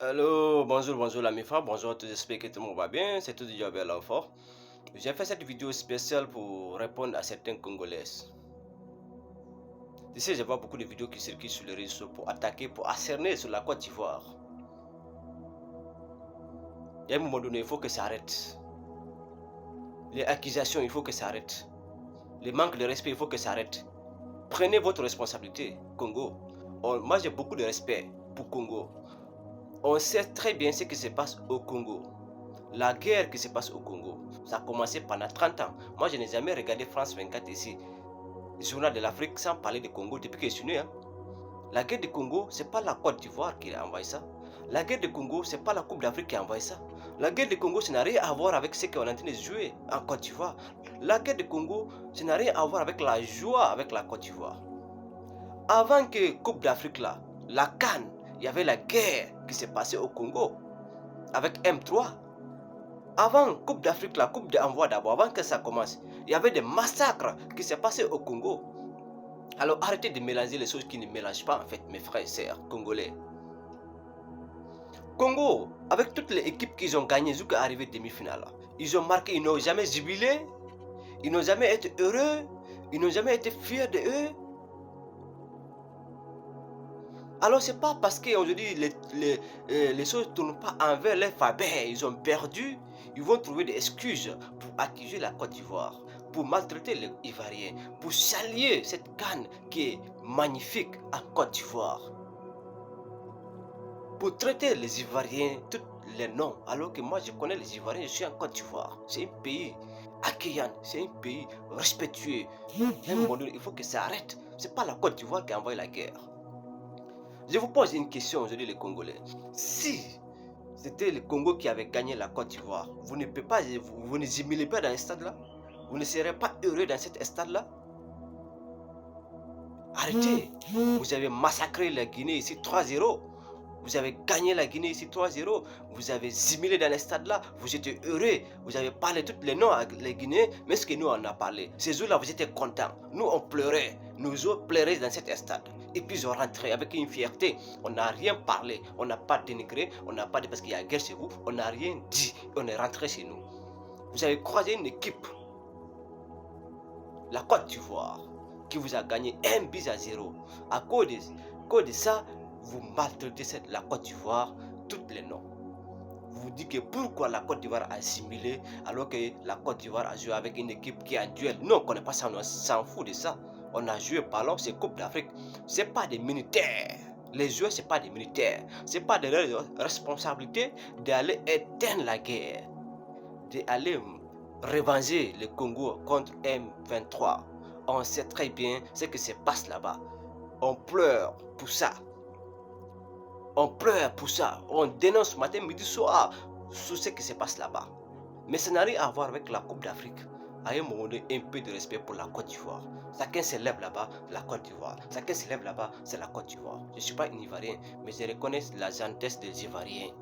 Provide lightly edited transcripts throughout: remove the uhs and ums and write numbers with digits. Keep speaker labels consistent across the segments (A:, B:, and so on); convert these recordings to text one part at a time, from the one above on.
A: Hello, bonjour l'ami frère, bonjour à tous, j'espère que tout le monde va bien, c'est tout déjà bien l'enfant. J'ai fait cette vidéo spéciale pour répondre à certains Congolais. Tu sais, je vois beaucoup de vidéos qui circulent sur les réseaux pour attaquer, pour accerner sur la Côte d'Ivoire. Il y a un moment donné, il faut que ça arrête. Les accusations, il faut que ça arrête. Les manques de respect, il faut que ça arrête. Prenez votre responsabilité, Congo. Moi, j'ai beaucoup de respect pour Congo. On sait très bien ce qui se passe au Congo. La guerre qui se passe au Congo, ça a commencé pendant 30 ans. Moi, je n'ai jamais regardé France 24 ici, le journal de l'Afrique, sans parler du Congo depuis que je suis né. La guerre du Congo, ce n'est pas la Côte d'Ivoire qui a envoyé ça. La guerre du Congo, ce n'est pas la Coupe d'Afrique qui a envoyé ça. La guerre du Congo, ça n'a rien à voir avec ce qu'on est en train de jouer en Côte d'Ivoire. La guerre du Congo, ça n'a rien à voir avec la joie avec la Côte d'Ivoire. Avant que Coupe d'Afrique là, la CAN, il y avait la guerre qui s'est passée au Congo avec M3. Avant Coupe d'Afrique, la Coupe d'Envoi d'abord, avant que ça commence, il y avait des massacres qui s'est passé au Congo. Alors arrêtez de mélanger les choses qui ne mélangent pas en fait, mes frères et sœurs congolais. Congo, avec toutes les équipes qu'ils ont gagnées jusqu'à arriver demi-finale, ils ont marqué, ils n'ont jamais jubilé, ils n'ont jamais été heureux, ils n'ont jamais été fiers de eux. Alors c'est pas parce qu'aujourd'hui les choses ne tournent pas envers les faveurs, ils ont perdu, ils vont trouver des excuses pour accuser la Côte d'Ivoire, pour maltraiter les Ivoiriens, pour saluer cette canne qui est magnifique en Côte d'Ivoire, pour traiter les Ivoiriens tous les noms, alors que moi je connais les Ivoiriens, je suis en Côte d'Ivoire, c'est un pays accueillant, c'est un pays respectueux. À un moment donné, il faut que ça arrête, c'est pas la Côte d'Ivoire qui a envoyé la guerre. Je vous pose une question aujourd'hui les Congolais. Si c'était le Congo qui avait gagné la Côte d'Ivoire, vous ne pouvez pas, vous ne simulez pas dans ce stade-là? Vous ne serez pas heureux dans cet stade-là? Arrêtez. Vous avez massacré la Guinée ici 3-0. Vous avez gagné la Guinée ici 3-0. Vous avez simulé dans le stade-là. Vous étiez heureux. Vous avez parlé tous les noms à les Guinéens. Mais ce que nous on a parlé. Ces jours-là, vous étiez contents. Nous, on pleurait. Nous on pleurait dans cet stade. Et puis ils ont rentré avec une fierté. On n'a rien parlé. On n'a pas dénigré. On n'a pas dit parce qu'il y a guerre chez vous. On n'a rien dit. On est rentré chez nous. Vous avez croisé une équipe. La Côte d'Ivoire. Qui vous a gagné 1-0. À cause de ça, vous maltraitez la Côte d'Ivoire, tous les noms. Vous dites que pourquoi la Côte d'Ivoire a assimilé alors que la Côte d'Ivoire a joué avec une équipe qui est en duel. Nous, on ne connaît pas ça, on s'en fout de ça. On a joué par c'est Coupe d'Afrique. Ce n'est pas des militaires. Les joueurs, ce n'est pas des militaires. Ce n'est pas de leur responsabilité d'aller éteindre la guerre, d'aller revenger le Congo contre M23. On sait très bien ce qui se passe là-bas. On pleure pour ça. On pleure pour ça. On dénonce matin, midi, soir sur ce qui se passe là-bas. Mais ça n'a rien à voir avec la Coupe d'Afrique. À un moment donné, un peu de respect pour la Côte d'Ivoire. Chacun se lève là-bas, la Côte d'Ivoire. Chacun se lève là-bas, c'est la Côte d'Ivoire. Je ne suis pas un Ivoirien, mais je reconnais la gentillesse des Ivoiriens.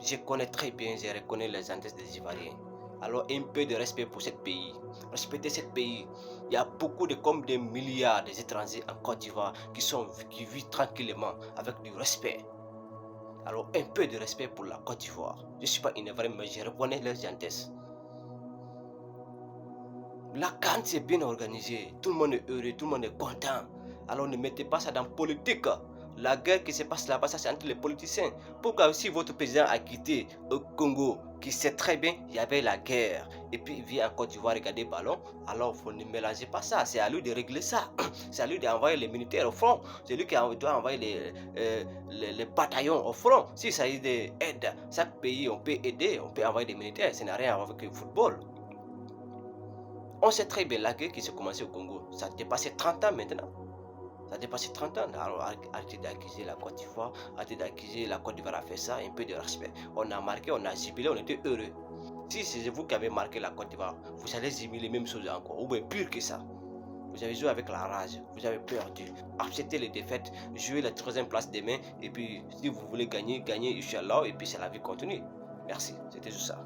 A: Je connais très bien, je reconnais la gentillesse des Ivoiriens. Alors un peu de respect pour ce pays. Respectez ce pays. Il y a beaucoup de comme des milliards d'étrangers en Côte d'Ivoire qui vivent tranquillement avec du respect. Alors un peu de respect pour la Côte d'Ivoire. Je ne suis pas une vraie, mais je reconnais leur gentillesse. La CAN c'est bien organisé. Tout le monde est heureux, tout le monde est content. Alors ne mettez pas ça dans la politique. La guerre qui se passe là-bas, ça c'est entre les politiciens. Pourquoi si votre président a quitté le Congo, qui sait très bien qu'il y avait la guerre, et puis il vient en Côte d'Ivoire regarder le ballon, alors vous ne mélangez pas ça. C'est à lui de régler ça. C'est à lui d'envoyer les militaires au front. C'est lui qui doit envoyer les bataillons au front. Si ça s'agit d'aide, chaque pays on peut aider, on peut envoyer des militaires. Ça n'a rien à voir avec le football. On sait très bien la guerre qui s'est commencée au Congo. Ça a dépassé 30 ans maintenant. Ça a dépassé 30 ans. Alors arrêtez d'accuser la Côte d'Ivoire. Arrêtez d'accuser la Côte d'Ivoire a fait ça. Un peu de respect. On a marqué, on a jubilé, on était heureux. Si c'est vous qui avez marqué la Côte d'Ivoire, vous allez jubiler les mêmes choses encore. Ou bien pire que ça. Vous avez joué avec la rage. Vous avez perdu. Acceptez les défaites. Jouez la 3e place demain. Et puis si vous voulez gagner, gagnez Inch'Allah. Et puis c'est la vie continue. Merci. C'était juste ça.